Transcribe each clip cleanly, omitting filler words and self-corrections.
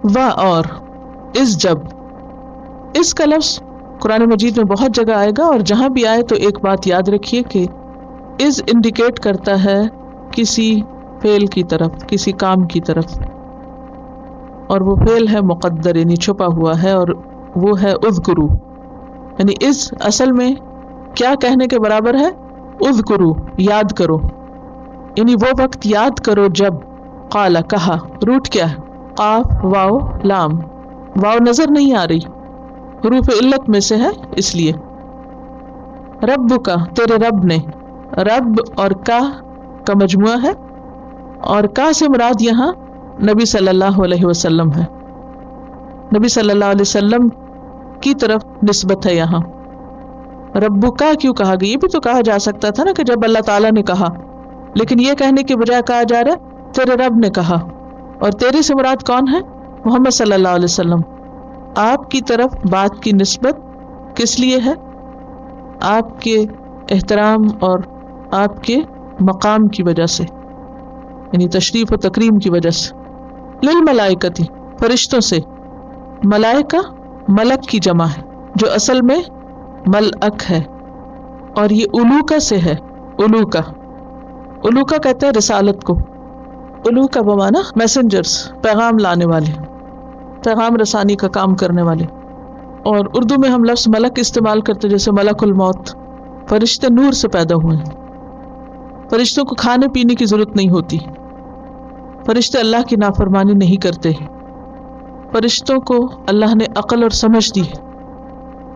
و اور اس جب، اس کا لفظ قرآن مجید میں بہت جگہ آئے گا، اور جہاں بھی آئے تو ایک بات یاد رکھیے کہ از انڈیکیٹ کرتا ہے کسی فعل کی طرف، کسی کام کی طرف، اور وہ فعل ہے مقدر، یعنی چھپا ہوا ہے، اور وہ ہے اذکرو. یعنی اس اصل میں کیا کہنے کے برابر ہے؟ اذکرو، یاد کرو، یعنی وہ وقت یاد کرو جب قال کہا. روٹ کیا ہے؟ قاف واو لام. واو نظر نہیں آ رہی، حروف علت میں سے ہے اس لیے. رب کا، تیرے رب نے. رب اور کا مجموعہ ہے، اور کا سے مراد یہاں نبی صلی اللہ علیہ وسلم ہے. نبی صلی اللہ علیہ وسلم کی طرف نسبت ہے یہاں. رب کا کیوں کہا گیا؟ یہ بھی تو کہا جا سکتا تھا نا کہ جب اللہ تعالیٰ نے کہا، لیکن یہ کہنے کے بجائے کہا جا رہا ہے تیرے رب نے کہا. اور تیرے سے مراد کون ہے؟ محمد صلی اللہ علیہ وسلم. آپ کی طرف بات کی نسبت کس لیے ہے؟ آپ کے احترام اور آپ کے مقام کی وجہ سے، یعنی تشریف و تکریم کی وجہ سے. للملائکتی، فرشتوں سے. ملائکہ ملک کی جمع ہے جو اصل میں ملک ہے، اور یہ الوکا سے ہے. الوکا کہتے ہیں رسالت کو. الوکا بمانا میسنجرز، پیغام لانے والے، پیغام رسانی کا کام کرنے والے. اور اردو میں ہم لفظ ملک استعمال کرتے جیسے ملک الموت. فرشتے نور سے پیدا ہوئے ہیں، فرشتوں کو کھانے پینے کی ضرورت نہیں ہوتی، فرشتے اللہ کی نافرمانی نہیں کرتے، فرشتوں کو اللہ نے عقل اور سمجھ دی ہے،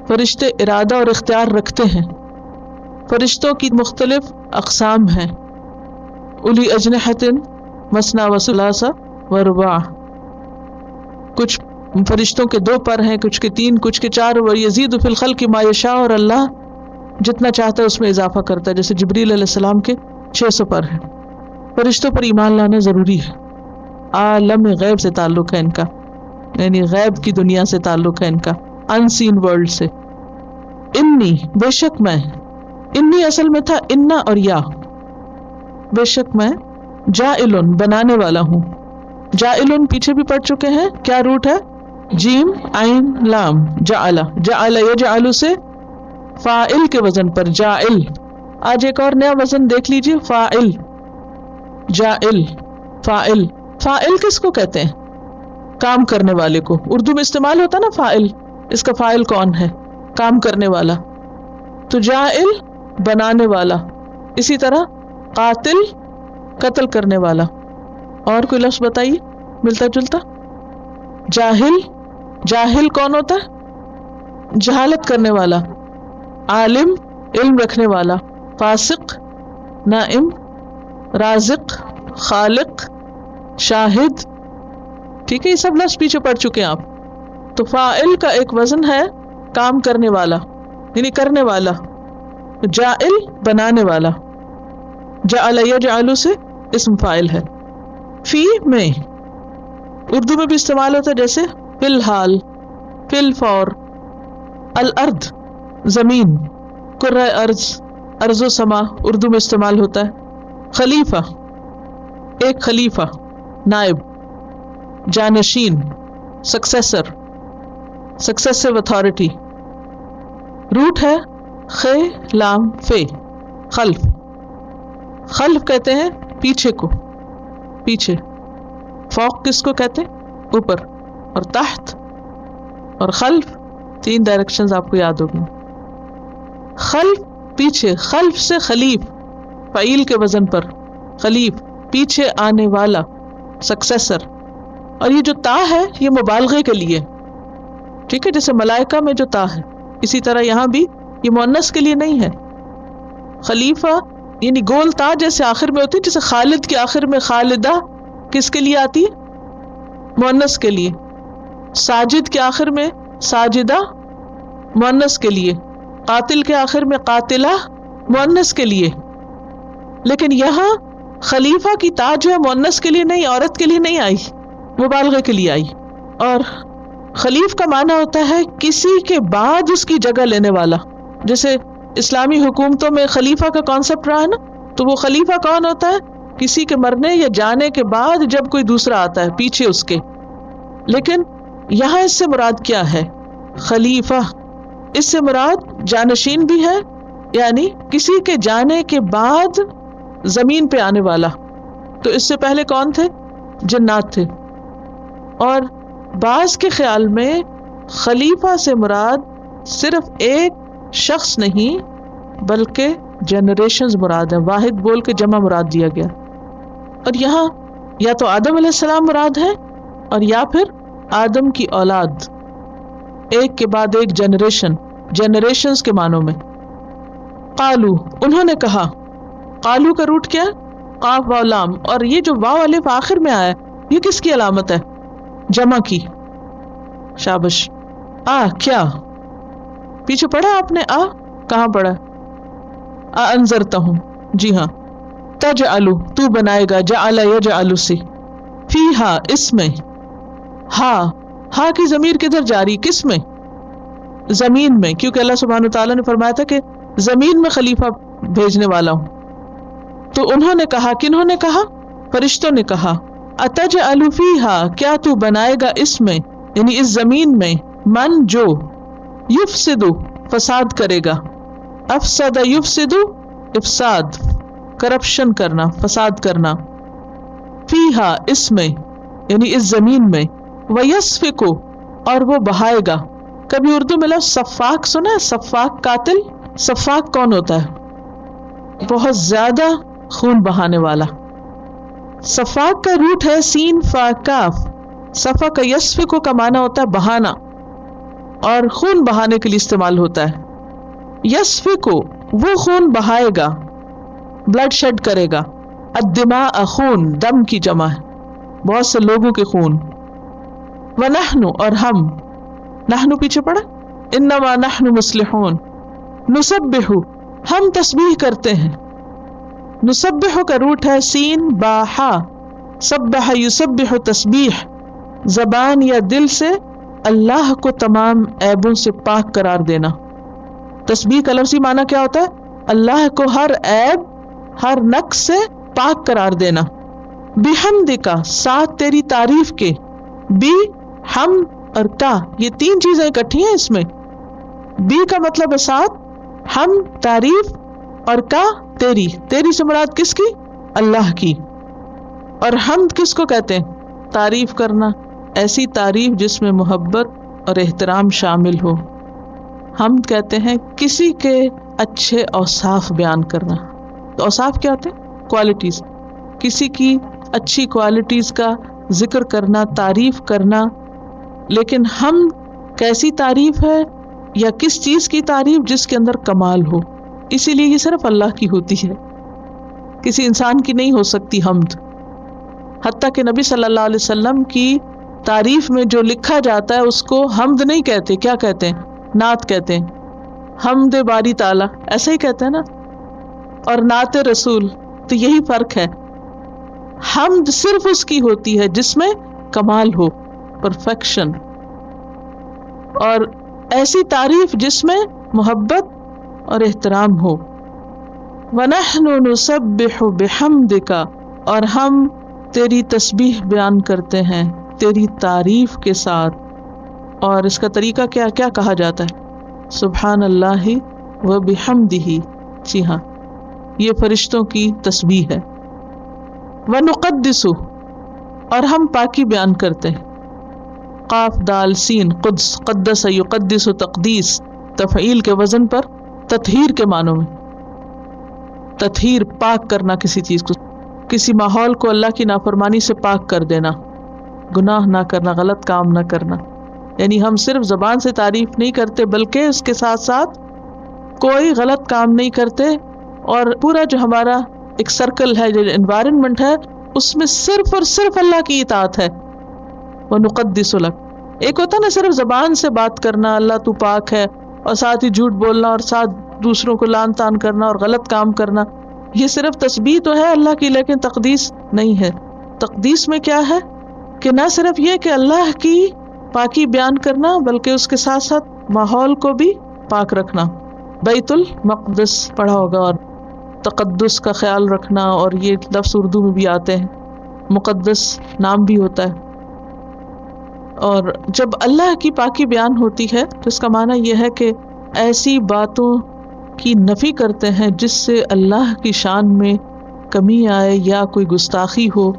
فرشتے ارادہ اور اختیار رکھتے ہیں. فرشتوں کی مختلف اقسام ہیں. الی اجنحۃ مثنی و ثلاث و رباع. کچھ فرشتوں کے 2 پر ہیں، کچھ کے 3، کچھ کے 4. وَيَزِيدُ فِي الْخَلْقِ مَا يَشَاءُ. اور اللہ جتنا چاہتا ہے اس میں اضافہ کرتا ہے. جیسے جبریل علیہ السلام کے 600 پر ہیں. فرشتوں پر ایمان لانا ضروری ہے. عالم غیب سے تعلق ہے ان کا، یعنی غیب کی دنیا سے تعلق ہے ان کا، ان سین ورلڈ سے. انی، بے شک میں. انی اصل میں تھا انا اور یا. بے شک میں جائلن، بنانے والا ہوں. جائلن پیچھے بھی پڑھ چکے ہیں. کیا روٹ ہے؟ جیم عین لام. جعل، جعل یجعل سے فاعل کے وزن پر جائل. آج ایک اور نیا وزن دیکھ لیجیے، فاعل. جائل، فاعل. فاعل کس کو کہتے ہیں؟ کام کرنے والے کو. اردو میں استعمال ہوتا نا فاعل. اس کا فاعل کون ہے؟ کام کرنے والا. تو جائل بنانے والا. اسی طرح قاتل قتل کرنے والا. اور کوئی لفظ بتائیے ملتا جلتا. جاہل، جاہل کون ہوتا ہے؟ جہالت کرنے والا. عالم، علم رکھنے والا. فاسق، نائم. رازق، خالق. شاہد. ٹھیک ہے، یہ سب لفظ پیچھے پڑ چکے ہیں آپ. تو فاعل کا ایک وزن ہے کام کرنے والا، یعنی کرنے والا. جائل بنانے والا. جعل یجعل سے اسم فاعل ہے. فی میں اردو میں بھی استعمال ہوتا ہے جیسے فی الحال، فی الفور. الارض زمین، کرۂ ارض، ارض و سما اردو میں استعمال ہوتا ہے. خلیفہ ایک خلیفہ، نائب، جانشین، سکسیسر، سکسیسو اتھارٹی. روٹ ہے خے لام فے. خلف، خلف کہتے ہیں پیچھے کو، پیچھے. فوق کس کو کہتے ہیں؟ اوپر. اور تحت اور خلف 3 ڈائریکشنز آپ کو یاد ہوگی. خلف پیچھے، خلف سے خلیف، فعیل کے وزن پر خلیف، پیچھے آنے والا، سکسیسر. اور یہ جو تا ہے یہ مبالغے کے لیے، ٹھیک ہے، جیسے ملائکہ میں جو تا ہے اسی طرح یہاں بھی یہ مؤنث کے لیے نہیں ہے. خلیفہ یعنی گول تا جیسے آخر میں ہوتی ہے، جیسے خالد کے آخر میں خالدہ کس کے لیے آتی ہے؟ مؤنث کے لیے. ساجد کے آخر میں ساجدہ مؤنث کے لیے. قاتل کے آخر میں قاتلہ مؤنث کے لیے. لیکن یہاں خلیفہ کی تا جو ہے مؤنث کے لیے نہیں، عورت کے لیے نہیں آئی، مبالغے کے لیے آئی. اور خلیف کا معنی ہوتا ہے کسی کے بعد اس کی جگہ لینے والا. جیسے اسلامی حکومتوں میں خلیفہ کا کانسیپٹ رہا ہے نا، تو وہ خلیفہ کون ہوتا ہے؟ کسی کے مرنے یا جانے کے بعد جب کوئی دوسرا آتا ہے پیچھے اس کے. لیکن یہاں اس سے مراد کیا ہے؟ خلیفہ، اس سے مراد جانشین بھی ہے، یعنی کسی کے جانے کے بعد زمین پہ آنے والا. تو اس سے پہلے کون تھے؟ جنات تھے. اور بعض کے خیال میں خلیفہ سے مراد صرف ایک شخص نہیں بلکہ جنریشنز مراد ہیں. واحد بول کے جمع مراد دیا گیا. اور یہاں یا تو آدم علیہ السلام مراد ہے اور یا پھر آدم کی اولاد، ایک کے بعد ایک جنریشن، جنریشنز کے معنوں میں. قالو، انہوں نے کہا. قالو کا روٹ کیا؟ قاف واو لام. اور یہ جو واو الف آخر میں آیا یہ کس کی علامت ہے؟ جمع کی. شابش. کیا پیچھے پڑھا آپ نے؟ کہاں پڑھا؟ انذرتہم. جی ہاں. تجعلو، تو بنائے گا، جعل یجعل سے، فیہا، اس میں. ہا کی ضمیر کدھر جاری؟ کس میں؟ زمین میں، کیونکہ اللہ سبحانہ وتعالیٰ نے فرمایا تھا کہ زمین میں خلیفہ بھیجنے والا ہوں. تو انہوں نے کہا، کنہوں نے کہا؟ فرشتوں نے کہا. اتجعل فیہا، کیا تو بنائے گا اس میں، یعنی اس زمین میں، من، جو، یفسد، فساد کرے گا. افسد یفسد، افساد، کرپشن کرنا، فساد کرنا. فیہا، اس میں، یعنی اس زمین میں. ویسفک، اور وہ بہائے گا. کبھی اردو میں لفظ سفاک سنا ہے؟ سفاک قاتل. سفاک کون ہوتا ہے؟ بہت زیادہ خون بہانے والا. سفاک کا روٹ ہے سین فا کاف. صفا کا یسفک کا معنی ہوتا ہے بہانا، اور خون بہانے کے لیے استعمال ہوتا ہے. یسفک، وہ خون بہائے گا، بلڈ شیڈ کرے گا. الدماء، خون، دم کی جمع ہے، بہت سے لوگوں کے خون. ونحن، اور ہم. نحن پیچھے پڑا، انما نحن مصلحون. نسبح، ہم تسبیح کرتے ہیں. نسبح کا روٹ ہے سین با ہا. سبح یسبح، تسبیح، زبان یا دل سے اللہ کو تمام عیبوں سے پاک قرار دینا. تسبیح کا لفظی معنی کیا ہوتا ہے؟ اللہ کو ہر عیب، ہر نقص سے پاک قرار دینا. بحمدک، ساتھ تیری تعریف کے. بی، ہم اور کا، یہ تین چیزیں اکٹھی ہیں اس میں. بی کا مطلب ہے ساتھ، ہم تعریف، اور کا تیری. تیری سے مراد کس کی؟ اللہ کی. اور حمد کس کو کہتے ہیں؟ تعریف کرنا، ایسی تعریف جس میں محبت اور احترام شامل ہو. حمد کہتے ہیں کسی کے اچھے اوصاف بیان کرنا. تو اوصاف کیا ہوتے ہیں؟ کوالٹیز. کسی کی اچھی کوالٹیز کا ذکر کرنا، تعریف کرنا. لیکن حمد کیسی تعریف ہے یا کس چیز کی تعریف؟ جس کے اندر کمال ہو. اسی لیے یہ صرف اللہ کی ہوتی ہے، کسی انسان کی نہیں ہو سکتی حمد. حتیٰ کہ نبی صلی اللہ علیہ وسلم کی تعریف میں جو لکھا جاتا ہے اس کو حمد نہیں کہتے. کیا کہتے ہیں؟ نعت کہتے ہیں. حمد باری تعالیٰ ایسا ہی کہتے ہیں نا. اور نعت رسول، تو یہی فرق ہے. حمد صرف اس کی ہوتی ہے جس میں کمال ہو، پرفیکشن، اور ایسی تعریف جس میں محبت اور احترام ہو. وَنَحْنُ نُسَبِّحُ بِحَمْدِكَ، اور ہم تیری تسبیح بیان کرتے ہیں تیری تعریف کے ساتھ. اور اس کا طریقہ کیا کہا جاتا ہے؟ سبحان اللہ و بحمدہ. جی ہاں، یہ فرشتوں کی تسبیح ہے. وَنُقَدِّسُ، اور ہم پاکی بیان کرتے ہیں. قاف دال سین، قدس، قدس یقدس، تقدیس، تفعیل کے وزن پر تطہیر کے معنوں میں. تطہیر، پاک کرنا کسی چیز کو، کسی ماحول کو اللہ کی نافرمانی سے پاک کر دینا، گناہ نہ کرنا، غلط کام نہ کرنا. یعنی ہم صرف زبان سے تعریف نہیں کرتے بلکہ اس کے ساتھ ساتھ کوئی غلط کام نہیں کرتے. اور پورا جو ہمارا ایک سرکل ہے، جو انوائرمنٹ ہے، اس میں صرف اور صرف اللہ کی اطاعت ہے. وَنُقَدِّسُ لَكَ، ایک ہوتا نا صرف زبان سے بات کرنا اللہ تو پاک ہے، اور ساتھ ہی جھوٹ بولنا اور ساتھ دوسروں کو لعن طعن کرنا اور غلط کام کرنا. یہ صرف تسبیح تو ہے اللہ کی، لیکن تقدیس نہیں ہے. تقدیس میں کیا ہے کہ نہ صرف یہ کہ اللہ کی پاکی بیان کرنا بلکہ اس کے ساتھ ساتھ ماحول کو بھی پاک رکھنا. بیت المقدس پڑھا ہوگا، اور تقدس کا خیال رکھنا، اور یہ لفظ اردو میں بھی آتے ہیں، مقدس نام بھی ہوتا ہے. اور جب اللہ کی پاکی بیان ہوتی ہے تو اس کا معنی یہ ہے کہ ایسی باتوں کی نفی کرتے ہیں جس سے اللہ کی شان میں کمی آئے یا کوئی گستاخی ہو.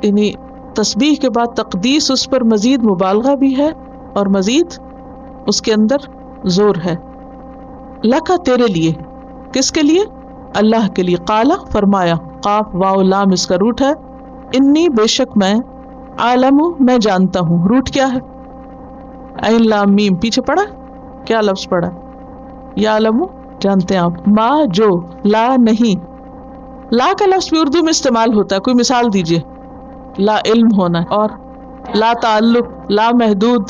یعنی تسبیح کے بعد تقدیس اس پر مزید مبالغہ بھی ہے اور مزید اس کے اندر زور ہے. لکا تیرے لیے، کس کے لیے؟ اللہ کے لیے. قالا فرمایا، قاف واو لام اس کا روٹ ہے. انی بے شک میں، عالم میں جانتا ہوں. روٹ کیا ہے؟ عین لام میم پیچھے پڑا، کیا لفظ پڑا؟ یا علم جانتے ہیں آپ. ما جو، لا نہیں. لا کا لفظ بھی اردو میں استعمال ہوتا ہے. کوئی مثال دیجئے. لا علم ہونا، اور لا تعلق، لا محدود،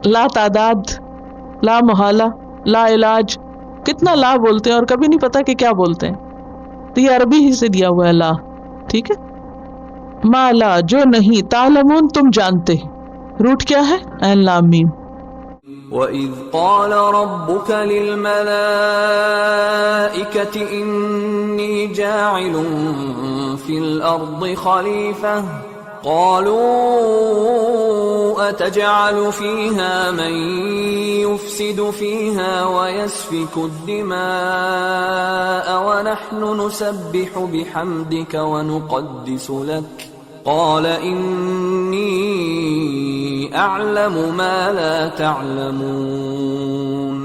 لا تعداد، لا محالہ، لا علاج. کتنا لا بولتے ہیں اور کبھی نہیں پتا کہ کیا بولتے ہیں. تو یہ عربی ہی سے دیا ہوا ہے لا. ٹھیک ہے. ما لا جو نہیں، تعلمون تم جانتے. روٹ کیا ہے؟ عین لام میم. وَإِذْ قَالَ رَبُّكَ لِلْمَلَائِكَةِ إِنِّي جَاعِلٌ فِي الْأَرْضِ خَلِيفَةً قَالُوا أَتَجْعَلُ فِيهَا مَن يُفْسِدُ فِيهَا وَيَسْفِكُ الدِّمَاءَ وَنَحْنُ نُسَبِّحُ بِحَمْدِكَ وَنُقَدِّسُ لَكَ قال انی اعلم ما لا تعلمون.